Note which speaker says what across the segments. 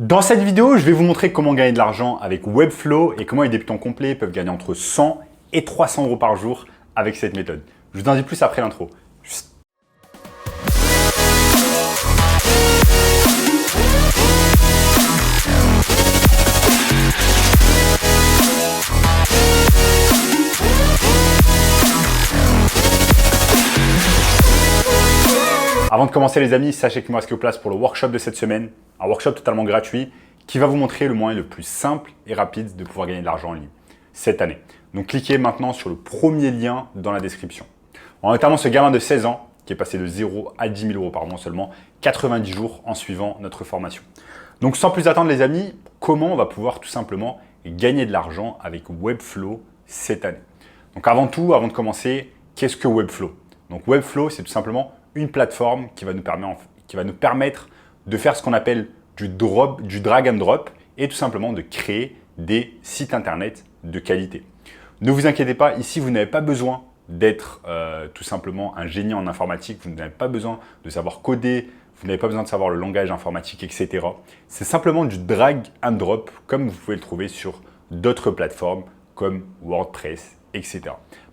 Speaker 1: Dans cette vidéo, je vais vous montrer comment gagner de l'argent avec Webflow et comment les débutants complets peuvent gagner entre 100 et 300 euros par jour avec cette méthode. Je vous en dis plus après l'intro. Avant de commencer les amis, sachez qu'il me reste place pour le workshop de cette semaine, un workshop totalement gratuit qui va vous montrer le moyen le plus simple et rapide de pouvoir gagner de l'argent en ligne cette année. Donc cliquez maintenant sur le premier lien dans la description. On a notamment ce gamin de 16 ans qui est passé de 0 à 10 000 euros par mois seulement 90 jours en suivant notre formation. Donc sans plus attendre les amis, comment on va pouvoir tout simplement gagner de l'argent avec Webflow cette année? Donc avant tout, avant de commencer, qu'est-ce que Webflow? Donc Webflow, c'est tout simplement une plateforme qui va nous permettre de faire ce qu'on appelle du drag and drop et tout simplement de créer des sites internet de qualité. Ne vous inquiétez pas, ici vous n'avez pas besoin d'être tout simplement un génie en informatique, vous n'avez pas besoin de savoir coder, vous n'avez pas besoin de savoir le langage informatique, etc. C'est simplement du drag and drop comme vous pouvez le trouver sur d'autres plateformes comme WordPress, etc.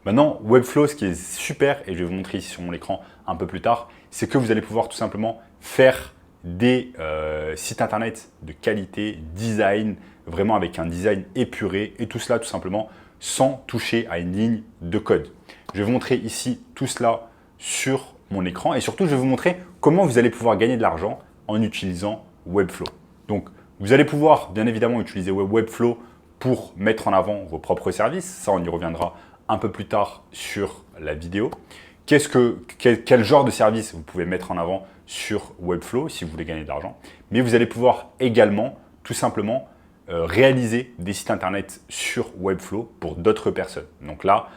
Speaker 1: Maintenant, Webflow, ce qui est super, et je vais vous montrer ici sur mon écran un peu plus tard, c'est que vous allez pouvoir tout simplement faire des sites internet de qualité, design, vraiment avec un design épuré, et tout cela tout simplement sans toucher à une ligne de code. Je vais vous montrer ici tout cela sur mon écran, et surtout je vais vous montrer comment vous allez pouvoir gagner de l'argent en utilisant Webflow. Donc, vous allez pouvoir bien évidemment utiliser Webflow pour mettre en avant vos propres services, ça on y reviendra un peu plus tard sur la vidéo. Quel genre de service vous pouvez mettre en avant sur Webflow si vous voulez gagner de l'argent. Mais vous allez pouvoir également tout simplement réaliser des sites internet sur Webflow pour d'autres personnes. Donc là,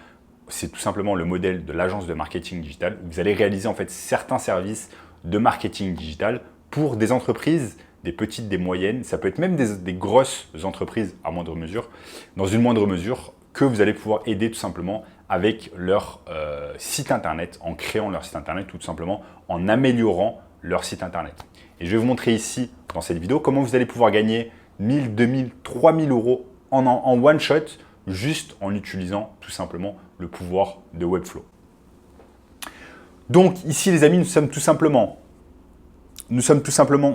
Speaker 1: c'est tout simplement le modèle de l'agence de marketing digital où vous allez réaliser en fait certains services de marketing digital pour des entreprises, des petites, des moyennes, ça peut être même des grosses entreprises à moindre mesure, dans une moindre mesure, que vous allez pouvoir aider tout simplement avec leur site internet, en créant leur site internet, tout simplement en améliorant leur site internet. Et je vais vous montrer ici, dans cette vidéo, comment vous allez pouvoir gagner 1000, 2000, 3000 euros en one shot, juste en utilisant tout simplement le pouvoir de Webflow. Donc ici les amis, nous sommes tout simplement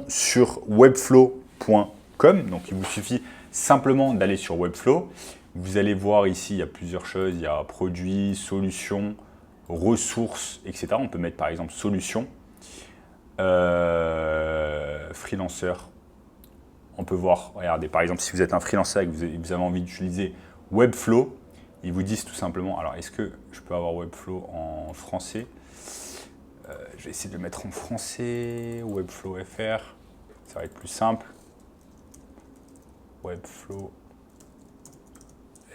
Speaker 1: sur webflow.com. Donc il vous suffit simplement d'aller sur Webflow. Vous allez voir ici, il y a plusieurs choses. Il y a produits, solutions, ressources, etc. On peut mettre par exemple solutions, freelanceur. On peut voir, regardez, par exemple, si vous êtes un freelancer et que vous avez envie d'utiliser Webflow, ils vous disent tout simplement, alors est-ce que je peux avoir Webflow en français? Je vais essayer de le mettre en français, Webflow FR, ça va être plus simple. Webflow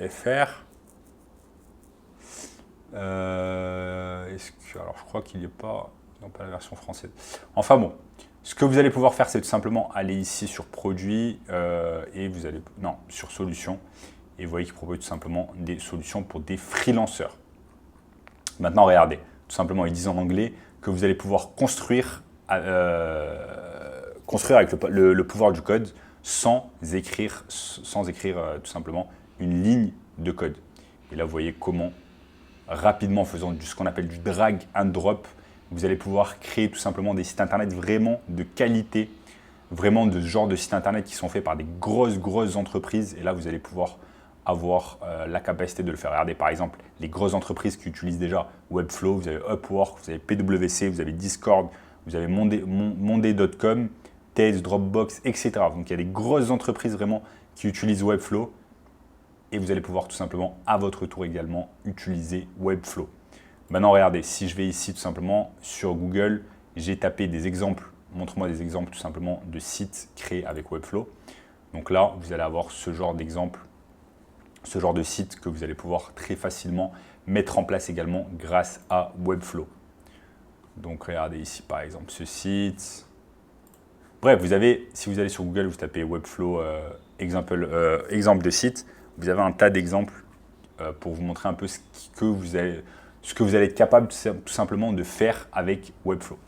Speaker 1: FR. Alors je crois qu'il n'y a pas, non pas la version française. Enfin bon, ce que vous allez pouvoir faire, c'est tout simplement aller ici sur produits et vous allez, non, sur solutions. Et vous voyez qu'il propose tout simplement des solutions pour des freelanceurs. Maintenant, regardez, tout simplement, ils disent en anglais que vous allez pouvoir construire avec le pouvoir du code sans écrire tout simplement une ligne de code. Et là, vous voyez comment rapidement, en faisant ce qu'on appelle du drag and drop, vous allez pouvoir créer tout simplement des sites internet vraiment de qualité, vraiment de ce genre de sites internet qui sont faits par des grosses entreprises. Et là, vous allez pouvoir avoir la capacité de le faire. Regardez par exemple les grosses entreprises qui utilisent déjà Webflow, vous avez Upwork, vous avez PwC, vous avez Discord, vous avez Monday.com, Tails, Dropbox, etc. Donc il y a des grosses entreprises vraiment qui utilisent Webflow et vous allez pouvoir tout simplement à votre tour également utiliser Webflow. Maintenant regardez, si je vais ici tout simplement sur Google, j'ai tapé des exemples, montre-moi des exemples tout simplement de sites créés avec Webflow. Donc là, vous allez avoir ce genre d'exemple, ce genre de site que vous allez pouvoir très facilement mettre en place également grâce à Webflow. Donc regardez ici par exemple ce site. Bref, vous avez, si vous allez sur Google, vous tapez Webflow exemple de site, vous avez un tas d'exemples pour vous montrer un peu ce que vous allez être capable tout simplement de faire avec Webflow.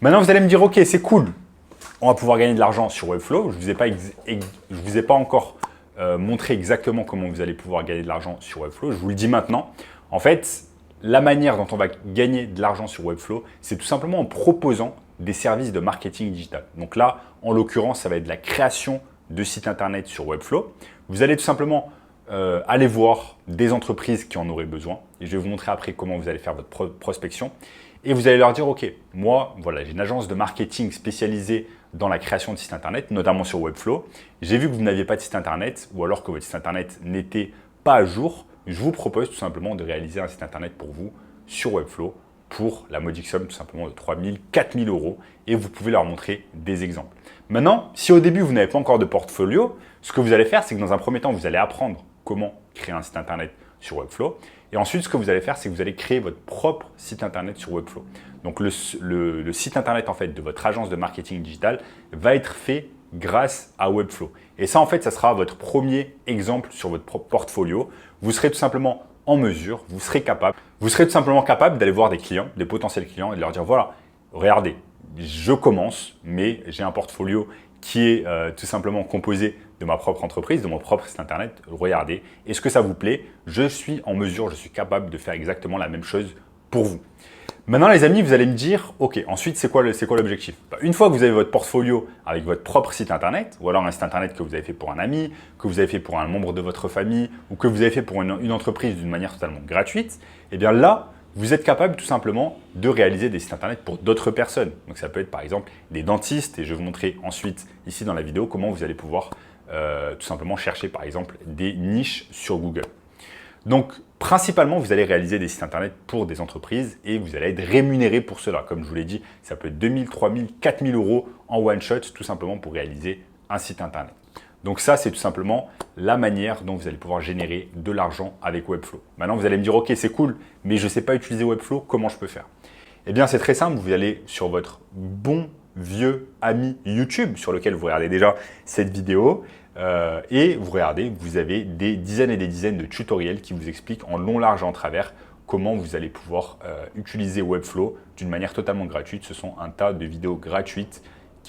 Speaker 1: Maintenant, vous allez me dire, ok, c'est cool, on va pouvoir gagner de l'argent sur Webflow. Je ne vous ai pas encore montré exactement comment vous allez pouvoir gagner de l'argent sur Webflow. Je vous le dis maintenant. En fait, la manière dont on va gagner de l'argent sur Webflow, c'est tout simplement en proposant des services de marketing digital. Donc là, en l'occurrence, ça va être de la création de sites internet sur Webflow. Vous allez tout simplement aller voir des entreprises qui en auraient besoin. Et je vais vous montrer après comment vous allez faire votre prospection. Et vous allez leur dire, OK, moi, voilà, j'ai une agence de marketing spécialisée dans la création de sites internet, notamment sur Webflow. J'ai vu que vous n'aviez pas de site internet ou alors que votre site internet n'était pas à jour. Je vous propose tout simplement de réaliser un site internet pour vous sur Webflow pour la modique somme tout simplement de 3 000, 4 000 euros et vous pouvez leur montrer des exemples. Maintenant, si au début vous n'avez pas encore de portfolio, ce que vous allez faire, c'est que dans un premier temps, vous allez apprendre comment créer un site internet sur Webflow. Et ensuite, ce que vous allez faire, c'est que vous allez créer votre propre site internet sur Webflow. Donc le site internet en fait de votre agence de marketing digital va être fait grâce à Webflow. Et ça, en fait, ça sera votre premier exemple sur votre portfolio. Vous serez tout simplement en mesure, vous serez tout simplement capable d'aller voir des clients, des potentiels clients et de leur dire, voilà, regardez, je commence, mais j'ai un portfolio qui est tout simplement composé de ma propre entreprise, de mon propre site internet. Regardez, est-ce que ça vous plaît? Je suis en mesure, je suis capable de faire exactement la même chose pour vous. Maintenant, les amis, vous allez me dire, OK, ensuite, c'est quoi l'objectif? Une fois que vous avez votre portfolio avec votre propre site internet, ou alors un site internet que vous avez fait pour un ami, que vous avez fait pour un membre de votre famille, ou que vous avez fait pour une entreprise d'une manière totalement gratuite, eh bien là, vous êtes capable tout simplement de réaliser des sites internet pour d'autres personnes. Donc ça peut être par exemple des dentistes, et je vais vous montrer ensuite ici dans la vidéo comment vous allez pouvoir tout simplement chercher par exemple des niches sur Google. Donc, principalement, vous allez réaliser des sites internet pour des entreprises et vous allez être rémunéré pour cela. Comme je vous l'ai dit, ça peut être 2 000, 3 000, 4 000 euros en one shot, tout simplement pour réaliser un site internet. Donc ça, c'est tout simplement la manière dont vous allez pouvoir générer de l'argent avec Webflow. Maintenant, vous allez me dire, OK, c'est cool, mais je ne sais pas utiliser Webflow, comment je peux faire? Eh bien, c'est très simple, vous allez sur votre bon vieux ami YouTube sur lequel vous regardez déjà cette vidéo. Et vous regardez, vous avez des dizaines et des dizaines de tutoriels qui vous expliquent en long, large et en travers comment vous allez pouvoir utiliser Webflow d'une manière totalement gratuite. Ce sont un tas de vidéos gratuites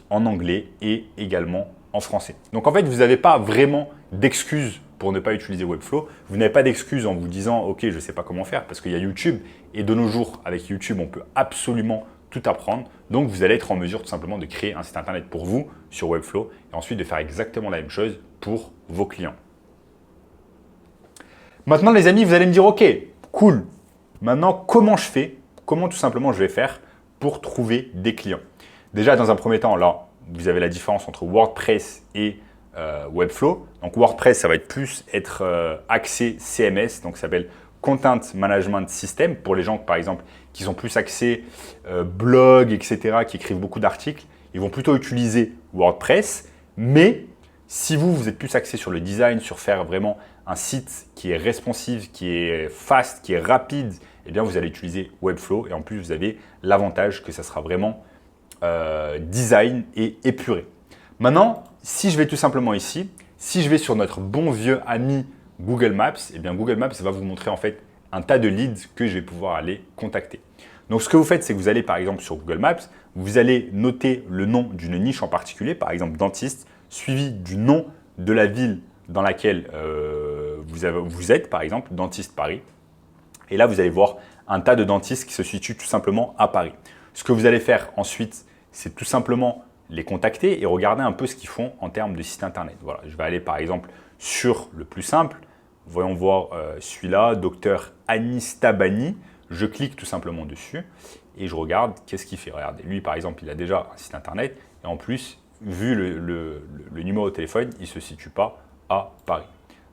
Speaker 1: en anglais et également en français. Donc en fait, vous n'avez pas vraiment d'excuses pour ne pas utiliser Webflow. Vous n'avez pas d'excuses en vous disant « Ok, je ne sais pas comment faire » parce qu'il y a YouTube et de nos jours, avec YouTube, on peut absolument tout apprendre. Donc, vous allez être en mesure tout simplement de créer un site internet pour vous sur Webflow et ensuite de faire exactement la même chose pour vos clients. Maintenant, les amis, vous allez me dire, OK, cool. Maintenant, comment je fais? Comment tout simplement je vais faire pour trouver des clients? Déjà, dans un premier temps, là, vous avez la différence entre WordPress et Webflow. Donc, WordPress, ça va être plus axé CMS, donc ça s'appelle Content Management System pour les gens, par exemple, qui sont plus axés blog, etc., qui écrivent beaucoup d'articles. Ils vont plutôt utiliser WordPress. Mais si vous êtes plus axé sur le design, sur faire vraiment un site qui est responsive, qui est fast, qui est rapide, eh bien, vous allez utiliser Webflow. Et en plus, vous avez l'avantage que ça sera vraiment design et épuré. Maintenant, si je vais tout simplement ici, si je vais sur notre bon vieux ami Google Maps, eh bien Google Maps va vous montrer en fait un tas de leads que je vais pouvoir aller contacter. Donc, ce que vous faites, c'est que vous allez par exemple sur Google Maps, vous allez noter le nom d'une niche en particulier, par exemple dentiste, suivi du nom de la ville dans laquelle vous êtes, par exemple, dentiste Paris. Et là, vous allez voir un tas de dentistes qui se situent tout simplement à Paris. Ce que vous allez faire ensuite, c'est tout simplement les contacter et regarder un peu ce qu'ils font en termes de site internet. Voilà, je vais aller par exemple sur le plus simple. Voyons voir celui-là, Docteur Anis Tabani. Je clique tout simplement dessus et je regarde qu'est-ce qu'il fait. Regardez, lui par exemple, il a déjà un site internet et en plus, vu le numéro de téléphone, il ne se situe pas à Paris.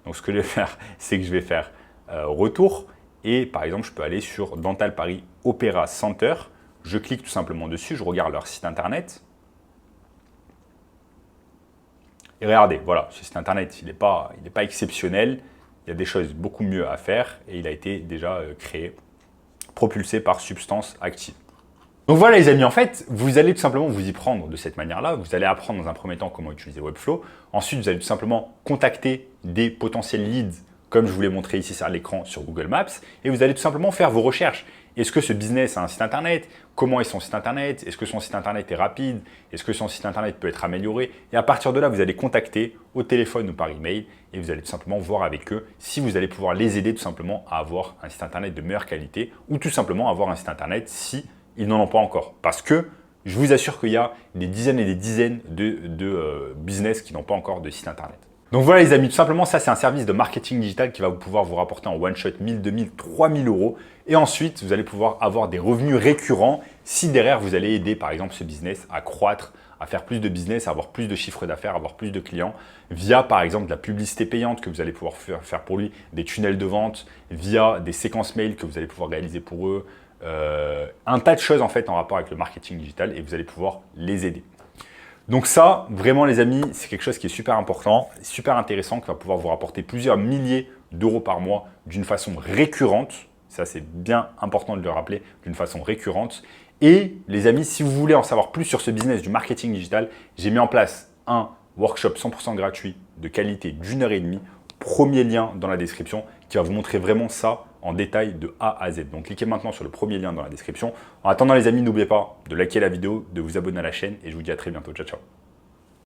Speaker 1: Donc, ce que je vais faire, c'est que je vais faire retour et par exemple, je peux aller sur Dental Paris Opéra Center. Je clique tout simplement dessus, je regarde leur site internet. Et regardez, voilà, ce site internet, il n'est pas exceptionnel. Il y a des choses beaucoup mieux à faire et il a été déjà créé, propulsé par Substance Active. Donc voilà les amis, en fait, vous allez tout simplement vous y prendre de cette manière-là. Vous allez apprendre dans un premier temps comment utiliser Webflow. Ensuite, vous allez tout simplement contacter des potentiels leads, comme je vous l'ai montré ici sur l'écran sur Google Maps. Et vous allez tout simplement faire vos recherches. est-ce que ce business a un site internet? Comment est son site internet? Est-ce que son site internet est rapide? Est-ce que son site internet peut être amélioré? Et à partir de là, vous allez contacter au téléphone ou par email et vous allez tout simplement voir avec eux si vous allez pouvoir les aider tout simplement à avoir un site internet de meilleure qualité ou tout simplement avoir un site internet si ils n'en ont pas encore. Parce que je vous assure qu'il y a des dizaines et des dizaines de business qui n'ont pas encore de site internet. Donc voilà les amis, tout simplement ça c'est un service de marketing digital qui va pouvoir vous rapporter en one shot 1000, 2000, 3000 euros. Et ensuite vous allez pouvoir avoir des revenus récurrents si derrière vous allez aider par exemple ce business à croître, à faire plus de business, à avoir plus de chiffre d'affaires, à avoir plus de clients via par exemple de la publicité payante que vous allez pouvoir faire pour lui, des tunnels de vente, via des séquences mail que vous allez pouvoir réaliser pour eux, un tas de choses en fait en rapport avec le marketing digital et vous allez pouvoir les aider. Donc ça, vraiment les amis, c'est quelque chose qui est super important, super intéressant, qui va pouvoir vous rapporter plusieurs milliers d'euros par mois d'une façon récurrente. Ça, c'est bien important de le rappeler, d'une façon récurrente. Et les amis, si vous voulez en savoir plus sur ce business du marketing digital, j'ai mis en place un workshop 100% gratuit de qualité d'1 h 30. Premier lien dans la description qui va vous montrer vraiment ça en détail de A à Z. Donc cliquez maintenant sur le premier lien dans la description. En attendant les amis, n'oubliez pas de liker la vidéo, de vous abonner à la chaîne et je vous dis à très bientôt. Ciao, ciao.